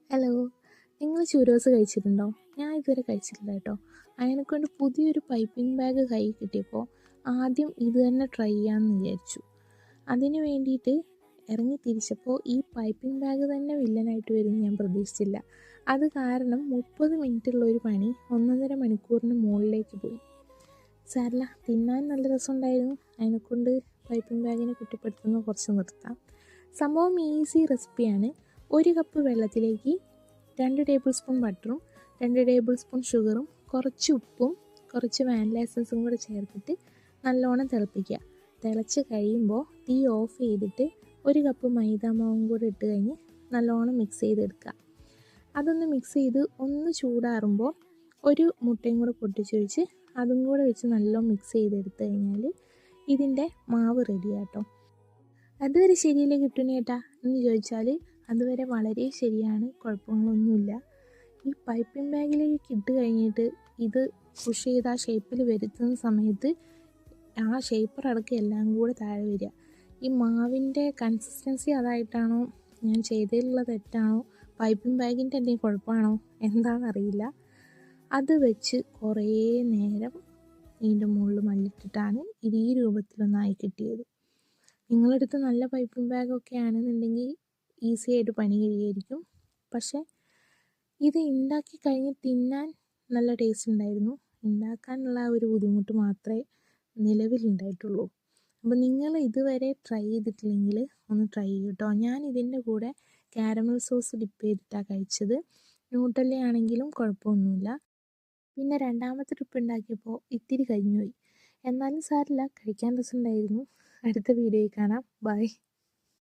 Hello, നിങ്ങൾ ചുരോസ് കഴിച്ചിട്ടുണ്ടോ? ഞാൻ ഇതുവരെ കഴിച്ചിട്ടില്ല കേട്ടോ. അതിനെക്കൊണ്ട് പുതിയൊരു പൈപ്പിംഗ് ബാഗ് കൈ കിട്ടിയപ്പോൾ ആദ്യം ഇത് തന്നെ ട്രൈ ചെയ്യാമെന്ന് വിചാരിച്ചു. അതിന് വേണ്ടിയിട്ട് ഇറങ്ങി തിരിച്ചപ്പോൾ ഈ പൈപ്പിംഗ് ബാഗ് തന്നെ വില്ലനായിട്ട് വരും ഞാൻ പ്രതീക്ഷിച്ചില്ല. അത് കാരണം 30 മിനിറ്റുള്ള ഒരു പണി 1.5 മണിക്കൂറിന് മുകളിലേക്ക് പോയി. സാരല്ല, തിന്നാൻ നല്ല രസമുണ്ടായിരുന്നു. അതിനെക്കൊണ്ട് പൈപ്പിംഗ് ബാഗിനെ കുറ്റപ്പെടുത്തുന്നത് കുറച്ച് നിർത്താം. സംഭവം ഈസി റെസിപ്പിയാണ്. 1 കപ്പ് വെള്ളത്തിലേക്ക് 2 ടേബിൾ സ്പൂൺ ബട്ടറും 2 ടേബിൾ സ്പൂൺ ഷുഗറും കുറച്ച് ഉപ്പും കുറച്ച് വാനില എസൻസും കൂടെ ചേർത്തിട്ട് നല്ലോണം തിളപ്പിക്കുക. തിളച്ച് കഴിയുമ്പോൾ തീ ഓഫ് ചെയ്തിട്ട് 1 കപ്പ് മൈദാമാവും കൂടെ ഇട്ട് കഴിഞ്ഞ് നല്ലോണം മിക്സ് ചെയ്തെടുക്കുക. അതൊന്ന് മിക്സ് ചെയ്ത് ഒന്ന് ചൂടാറുമ്പോൾ ഒരു മുട്ടയും കൂടെ പൊട്ടിച്ചൊഴിച്ച് അതും കൂടെ വെച്ച് നല്ലോണം മിക്സ് ചെയ്തെടുത്ത് കഴിഞ്ഞാൽ ഇതിൻ്റെ മാവ് റെഡിയാട്ടോ. അതുവരെ ശരിയല്ലേ കിട്ടുന്നേട്ടാ എന്ന് ചോദിച്ചാൽ അതുവരെ വളരെ ശരിയാണ്, കുഴപ്പങ്ങളൊന്നുമില്ല. ഈ പൈപ്പിംഗ് ബാഗിലേക്ക് ഇട്ട് കഴിഞ്ഞിട്ട് ഇത് പുഷ് ചെയ്ത് ആ ഷേപ്പിൽ വരുത്തുന്ന സമയത്ത് ആ ഷേപ്പർ അടക്കം എല്ലാം കൂടെ താഴെ വരിക. ഈ മാവിൻ്റെ കൺസിസ്റ്റൻസി അതായിട്ടാണോ, ഞാൻ ചെയ്തതിലുള്ള തെറ്റാണോ, പൈപ്പിംഗ് ബാഗിൻ്റെ എന്തെങ്കിലും കുഴപ്പമാണോ എന്താണെന്നറിയില്ല. അത് വെച്ച് കുറേ നേരം ഇതിൻ്റെ മുകളിൽ മല്ലിട്ടിട്ടാണ് ഇത് ഈ രൂപത്തിലൊന്നായി കിട്ടിയത്. നിങ്ങളടുത്ത് നല്ല പൈപ്പിംഗ് ബാഗൊക്കെ ആണെന്നുണ്ടെങ്കിൽ ഈസി ആയിട്ട് പണി കഴിയുമായിരിക്കും. പക്ഷേ ഇത് ഉണ്ടാക്കി കഴിഞ്ഞ് തിന്നാൻ നല്ല ടേസ്റ്റ് ഉണ്ടായിരുന്നു. ഉണ്ടാക്കാനുള്ള ഒരു ബുദ്ധിമുട്ട് മാത്രമേ നിലവിലുണ്ടായിട്ടുള്ളൂ. അപ്പോൾ നിങ്ങൾ ഇതുവരെ ട്രൈ ചെയ്തിട്ടില്ലെങ്കിൽ ഒന്ന് ട്രൈ ചെയ്യൂ കേട്ടോ. ഞാൻ ഇതിൻ്റെ കൂടെ കാരമൽ സോസ് ഡിപ്പ് ചെയ്തിട്ടാണ് കഴിച്ചത്. ന്യൂട്ടെല്ല ആണെങ്കിലും കുഴപ്പമൊന്നുമില്ല. പിന്നെ രണ്ടാമത്തെ ട്രിപ്പ് ഉണ്ടാക്കിയപ്പോൾ ഇത്തിരി കരിഞ്ഞുപോയി. എന്നാലും സാരമില്ല, കഴിക്കാൻ രസമുണ്ടായിരുന്നു. അടുത്ത വീഡിയോയിൽ കാണാം. ബൈ.